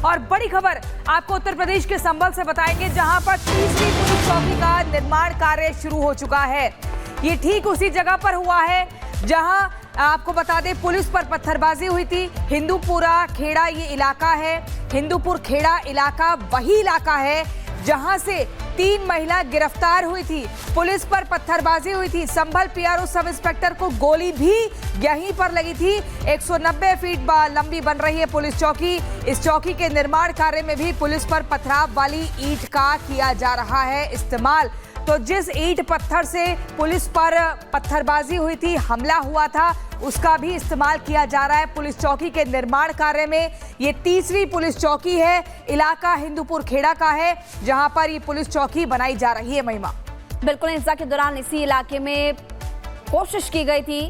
और बड़ी खबर आपको उत्तर प्रदेश के संभल से बताएंगे, जहां पर तीसरी पुलिस चौकी का निर्माण कार्य शुरू हो चुका है। ये ठीक उसी जगह पर हुआ है जहां आपको बता दें पुलिस पर पत्थरबाजी हुई थी। हिंदूपुरा खेड़ा ये इलाका है। हिंदूपुर खेड़ा इलाका वही इलाका है जहां से 3 महिला गिरफ्तार हुई थी। पुलिस पर पत्थरबाजी हुई थी। संभल पीआरओ सब इंस्पेक्टर को गोली भी यहीं पर लगी थी। 190 फीट लंबी बन रही है पुलिस चौकी। इस चौकी के निर्माण कार्य में भी पुलिस पर पथराव वाली ईंट का किया जा रहा है इस्तेमाल। तो जिस ईंट पत्थर से पुलिस पर पत्थरबाजी हुई थी, हमला हुआ था, उसका भी इस्तेमाल किया जा रहा है पुलिस चौकी के निर्माण कार्य में। ये तीसरी पुलिस चौकी है। इलाका हिंदूपुर खेड़ा का है जहां पर ये पुलिस चौकी बनाई जा रही है। महिमा, बिल्कुल हिंसा के दौरान इसी इलाके में कोशिश की गई थी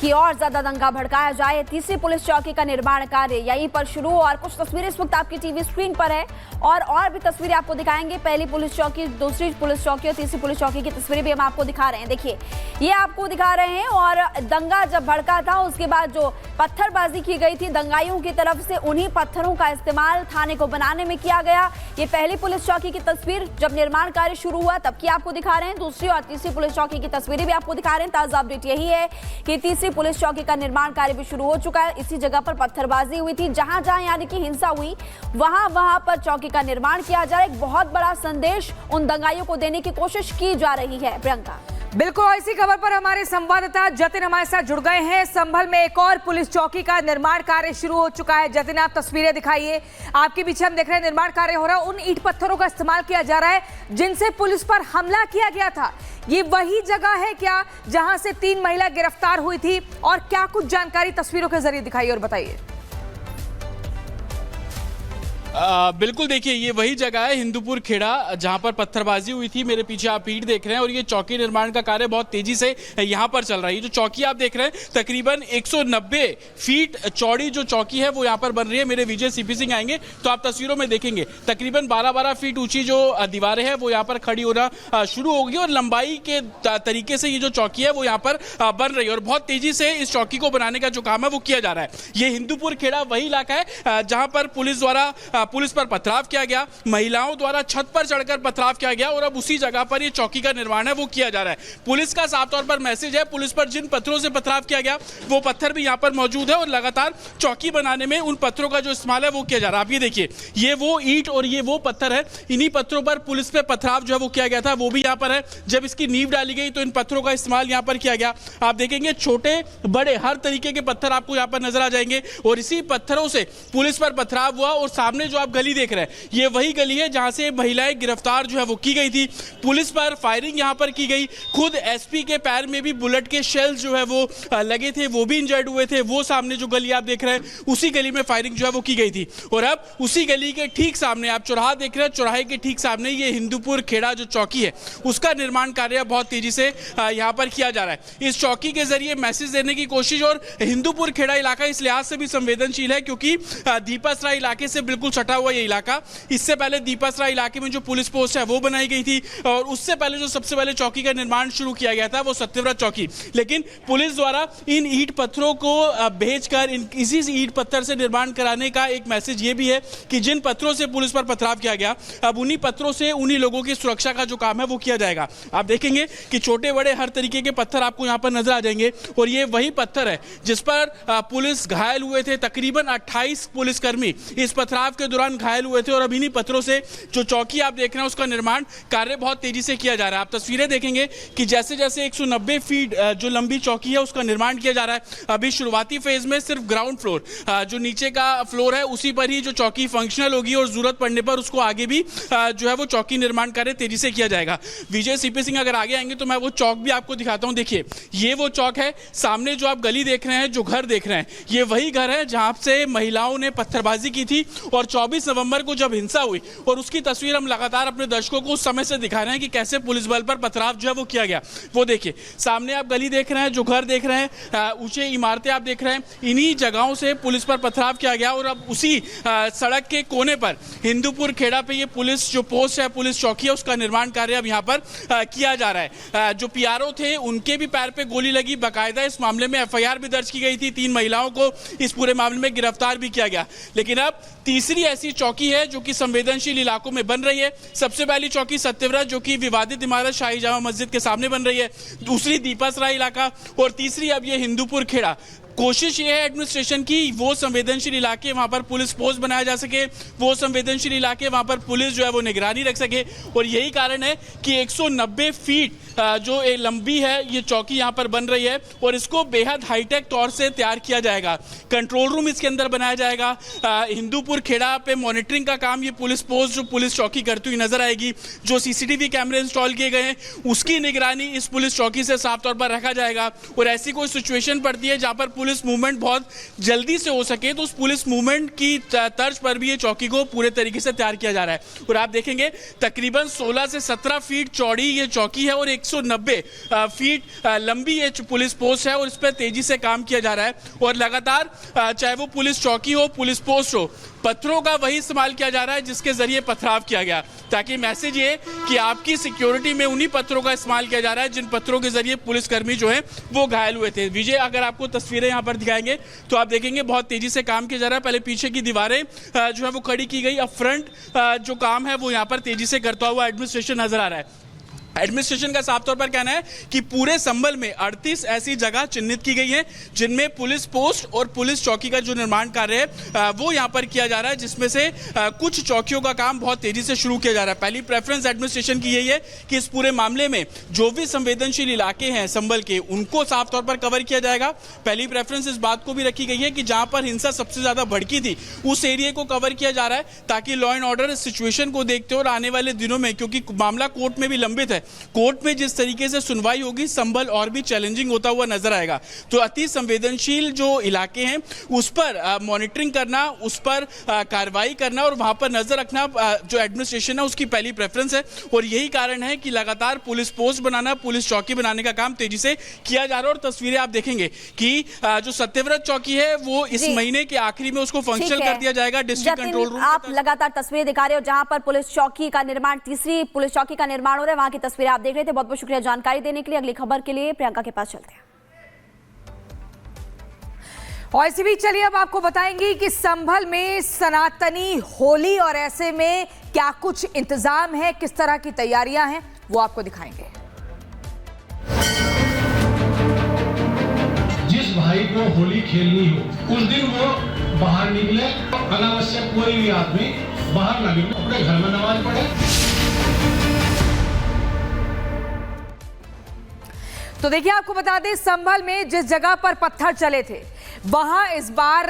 कि और ज्यादा दंगा भड़काया जाए। तीसरी पुलिस चौकी का निर्माण कार्य यहीं पर शुरू, और कुछ तस्वीरें इस वक्त आपकी टीवी स्क्रीन पर है और भी तस्वीरें आपको दिखाएंगे। पहली पुलिस चौकी, दूसरी पुलिस चौकी और तीसरी पुलिस चौकी की तस्वीरें भी हम आपको दिखा रहे हैं। देखिए, ये आपको दिखा रहे हैं। और दंगा जब भड़का था उसके बाद जो पत्थरबाजी की गई थी दंगाइयों की तरफ से, उन्हीं पत्थरों का इस्तेमाल थाने को बनाने में किया गया। ये पहली पुलिस चौकी की तस्वीर जब निर्माण कार्य शुरू हुआ तब की आपको दिखा रहे हैं। दूसरी और तीसरी पुलिस चौकी की तस्वीरें भी आपको दिखा रहे हैं। ताजा अपडेट यही है कि तीसरी पुलिस चौकी का निर्माण कार्य भी शुरू हो चुका है। इसी जगह पर पत्थरबाजी हुई थी, जहां जहां यानी कि हिंसा हुई वहां पर चौकी का निर्माण किया जा रहा है। एक बहुत बड़ा संदेश उन दंगाइयों को देने की कोशिश की जा रही है। प्रियंका, बिल्कुल इसी खबर पर हमारे संवाददाता जतिन हमारे साथ जुड़ गए हैं। संभल में एक और पुलिस चौकी का निर्माण कार्य शुरू हो चुका है। जतिन, आप तस्वीरें दिखाइए। आपके पीछे हम देख रहे हैं निर्माण कार्य हो रहा है। उन ईंट पत्थरों का इस्तेमाल किया जा रहा है जिनसे पुलिस पर हमला किया गया था। ये वही जगह है क्या जहां से 3 महिला गिरफ्तार हुई थी? और क्या कुछ जानकारी तस्वीरों के जरिए दिखाइए और बताइए। बिल्कुल, देखिए ये वही जगह है हिंदूपुर खेड़ा जहां पर पत्थरबाजी हुई थी। मेरे पीछे आप ईंट देख रहे हैं और ये चौकी निर्माण का कार्य बहुत तेजी से यहां पर चल रहा है। ये जो चौकी आप देख रहे हैं तकरीबन 190 फीट चौड़ी जो चौकी है वो यहां पर बन रही है। मेरे विजय सीपी सिंह आएंगे तो आप तस्वीरों में देखेंगे तकरीबन 12-12 फीट ऊंची जो दीवारें हैं वो यहाँ पर खड़ी होना शुरू होगी और लंबाई के तरीके से ये जो चौकी है वो यहाँ पर बन रही है और बहुत तेजी से इस चौकी को बनाने का जो काम है वो किया जा रहा है। ये हिंदूपुर खेड़ा वही इलाका है जहां पर पुलिस द्वारा पुलिस पर पथराव किया गया, महिलाओं द्वारा छत पर चढ़कर पथराव किया गया और अब उसी जगह पर ये चौकी का निर्माण है वो किया जा रहा है। पुलिस का साफ तौर पर मैसेज है, पुलिस पर जिन पत्थरों से पथराव किया गया वो पत्थर भी यहाँ पर मौजूद है और लगातार चौकी बनाने में उन पत्थरों का जो इस्तेमाल है वो किया जा रहा है। आप ये देखिए, ये वो ईंट और ये वो पत्थर है। इन्हीं पत्थरों पर पुलिस पे पथराव जो है वो किया गया था, वो भी यहाँ पर है। जब इसकी नींव डाली गई तो इन पत्थरों का इस्तेमाल यहाँ पर किया गया। आप देखेंगे छोटे बड़े हर तरीके के पत्थर आपको यहाँ पर नजर आ जाएंगे और इसी पत्थरों से पुलिस पर पथराव हुआ। और सामने जो आप गली देख रहे हैं ये वही गली है जहां से महिलाएं गिरफ्तार जो है वो की गई थी। पुलिस पर फायरिंग यहां पर की गई। खुद एसपी के पैर में भी बुलेट के शेल जो है वो लगे थे, वो भी इंजर्ड हुए थे। वो सामने जो गली आप देख रहे हैं उसी गली में फायरिंग जो है वो की गई थी। और अब उसी गली के ठीक सामने आप चौराहा देख रहे हैं, चौराहे के ठीक सामने ये हिंदूपुर खेड़ा जो चौकी है उसका निर्माण कार्य बहुत तेजी से यहाँ पर किया जा रहा है। इस चौकी के जरिए मैसेज देने की कोशिश, और हिंदूपुर खेड़ा इलाका इस लिहाज से भी संवेदनशील है क्योंकि दीपासराय इलाके से बिल्कुल सटा हुआ ये इलाका। इससे पहले दीपासराय इलाके में जो पुलिस पोस्ट है वो बनाई गई थी और उससे पहले जो सबसे पहले चौकी का निर्माण शुरू किया गया था वो सत्यव्रत चौकी। लेकिन पुलिस द्वारा इन ईंट पत्थरों को भेजकर इसी ईंट पत्थर से निर्माण कराने का एक मैसेज ये भी है कि जिन पत्थरों से पुलिस पर पथराव किया गया अब उन्हीं पत्थरों से उन्हीं लोगों की सुरक्षा का जो काम है वो किया जाएगा। आप देखेंगे कि छोटे बड़े हर तरीके के पत्थर आपको यहाँ पर नजर आ जाएंगे और ये वही पत्थर है जिस पर पुलिस घायल हुए थे। तकरीबन 28 पुलिसकर्मी इस पथराव के दौरान घायल हुए थे और अब इन्हीं पत्थरों से जो चौकी आप देख रहे हैं उसका निर्माण कार्य बहुत तेजी से किया जा रहा है। आप तस्वीरें देखेंगे कि जैसे जैसे 190 फीट जो लंबी चौकी है उसका निर्माण किया जा रहा है। अभी शुरुआती फेज में सिर्फ ग्राउंड फ्लोर जो नीचे का फ्लोर है उसी पर ही जो चौकी फंक्शनल होगी और जरूरत पड़ने पर उसको आगे भी जो है वो चौकी निर्माण कार्य तेजी से किया जाएगा। विजय सीपी सिंह अगर आगे आएंगे तो मैं वो चौक भी आपको दिखाता हूं। देखिए, ये वो चौक है। सामने जो आप गली देख रहे हैं, जो घर देख रहे हैं, ये वही घर है जहां से महिलाओं ने पत्थरबाजी की थी और 24 नवंबर को जब हिंसा हुई और उसकी तस्वीर हम लगातार अपने दर्शकों को उस समय से दिखा रहे हैं कि कैसे पुलिस बल पर पथराव जो है वो किया गया। वो देखिए, सामने आप गली देख रहे हैं, जो घर देख रहे हैं, ऊंचे इमारतें आप देख रहे हैं, इन्हीं जगहों से पुलिस पर पथराव किया गया और अब उसी सड़क के कोने पर हिंदूपुर खेड़ा पे ये पुलिस जो पोस्ट है, पुलिस चौकी है, उसका निर्माण कार्य अब यहाँ पर किया जा रहा है। जो पीआरओ थे उनके भी पैर पे गोली लगी। बाकायदा इस मामले में एफआईआर भी दर्ज की गई थी। 3 महिलाओं को इस पूरे मामले में गिरफ्तार भी किया गया। लेकिन अब तीसरी ऐसी चौकी है जो कि संवेदनशील इलाकों में बन रही है। सबसे पहली चौकी सत्यव्रत जो कि विवादित इमारत शाही जामा मस्जिद के सामने बन रही है, दूसरी दीपासराय इलाका और तीसरी अब ये हिंदूपुर खेड़ा। कोशिश ये है एडमिनिस्ट्रेशन की वो संवेदनशील इलाके वहां पर पुलिस पोस्ट बनाया जा सके, वो संवेदनशील इलाके वहां पर पुलिस जो है वो निगरानी रख सके। और यही कारण है कि 190 फीट जो लंबी है ये चौकी यहां पर बन रही है और इसको बेहद हाईटेक तौर से तैयार किया जाएगा। कंट्रोल रूम इसके अंदर बनाया जाएगा। हिंदूपुर खेड़ा पे मॉनिटरिंग का काम ये पुलिस पोस्ट जो पुलिस चौकी करती हुई नजर आएगी। जो सीसीटीवी कैमरे इंस्टॉल किए गए हैं उसकी निगरानी इस पुलिस चौकी से साफ तौर पर रखा जाएगा। और ऐसी कोई सिचुएशन पड़ती है जहां पर पुलिस मूवमेंट बहुत जल्दी से हो सके तो उस पुलिस मूवमेंट की तर्ज पर भी ये चौकी को पूरे तरीके से तैयार किया जा रहा है। और आप देखेंगे तकरीबन 16 से 17 फीट चौड़ी ये चौकी है और 190 फीट लंबी ये पुलिस पोस्ट है और इस पर तेजी से काम किया जा रहा है। और लगातार चाहे वो पुलिस चौकी हो पुलिस पोस्ट हो, पत्थरों का वही इस्तेमाल किया जा रहा है जिसके जरिए पथराव किया गया, ताकि मैसेज ये कि आपकी सिक्योरिटी में उन्हीं पत्थरों का इस्तेमाल किया जा रहा है जिन पत्थरों के जरिए पुलिसकर्मी जो है वो घायल हुए थे। विजय, अगर आपको तस्वीरें यहाँ पर दिखाएंगे तो आप देखेंगे बहुत तेजी से काम किया जा रहा है। पहले पीछे की दीवारें जो है वो खड़ी की गई, अब फ्रंट जो काम है वो यहाँ पर तेजी से करता हुआ एडमिनिस्ट्रेशन नजर आ रहा है। एडमिनिस्ट्रेशन का साफ तौर पर कहना है कि पूरे संभल में 38 ऐसी जगह चिन्हित की गई हैं जिनमें पुलिस पोस्ट और पुलिस चौकी का जो निर्माण कार्य है वो यहां पर किया जा रहा है, जिसमें से कुछ चौकियों का काम बहुत तेजी से शुरू किया जा रहा है। पहली प्रेफरेंस एडमिनिस्ट्रेशन की यही है कि इस पूरे मामले में जो भी संवेदनशील इलाके हैं संभल के उनको साफ तौर पर कवर किया जाएगा। पहली प्रेफरेंस इस बात को भी रखी गई है कि जहां पर हिंसा सबसे ज्यादा भड़की थी उस एरिया को कवर किया जा रहा है, ताकि लॉ एंड ऑर्डर सिचुएशन को देखते और आने वाले दिनों में, क्योंकि मामला कोर्ट में भी लंबित है, कोर्ट में जिस तरीके से सुनवाई होगी संभल और भी चैलेंजिंग होता हुआ नजर आएगा। तो अति संवेदनशील जो इलाके हैं उस पर मॉनिटरिंग करना, उस पर कार्रवाई करना और वहां पर नजर रखना जो एडमिनिस्ट्रेशन है उसकी पहली प्रेफरेंस है। और यही कारण है कि लगातार पुलिस पोस्ट बनाना, पुलिस चौकी बनाने का काम तेजी से किया जा रहा है। और तस्वीरें आप देखेंगे कि जो सत्यव्रत चौकी है वो इस महीने के आखिरी में उसको फंक्शनल कर दिया जाएगा डिस्ट्रिक्ट कंट्रोल रूम। आप लगातार तस्वीरें दिखा रहे हो जहां पर पुलिस चौकी का निर्माण, तीसरी पुलिस चौकी का निर्माण हो रहा है, वहां की तस्वीरें आप देख रहे थे। बहुत बहुत शुक्रिया जानकारी देने के लिए। अगली खबर के लिए प्रियंका के पास चलते हैं। और इसी बीच चलिए अब आपको बताएंगी कि संभल में सनातनी होली और ऐसे में क्या कुछ इंतजाम है, किस तरह की तैयारियां हैं, वो आपको दिखाएंगे। जिस भाई को होली खेलनी हो उस दिन वो बाहर निकले, अनावश्यक कोई भी आदमी बाहर ना निकले, अपने घर में नमाज पढ़े। तो देखिए आपको बता दें, संभल में जिस जगह पर पत्थर चले थे वहां इस बार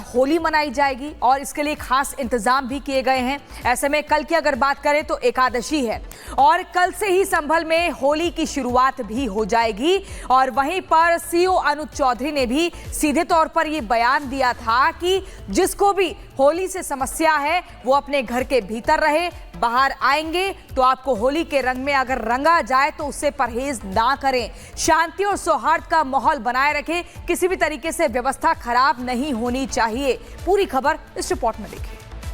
होली मनाई जाएगी और इसके लिए खास इंतजाम भी किए गए हैं। ऐसे में कल की अगर बात करें तो एकादशी है और कल से ही संभल में होली की शुरुआत भी हो जाएगी। और वहीं पर सीओ अनुज चौधरी ने भी सीधे तौर पर यह बयान दिया था कि जिसको भी होली से समस्या है वो अपने घर के भीतर रहे, बाहर आएंगे तो आपको होली के रंग में अगर रंगा जाए तो उससे परहेज ना करें, शांति और सौहार्द का माहौल बनाए रखें, किसी भी तरीके से व्यवस्था खराब नहीं होनी चाहिए। पूरी खबर इस रिपोर्ट में देखिए।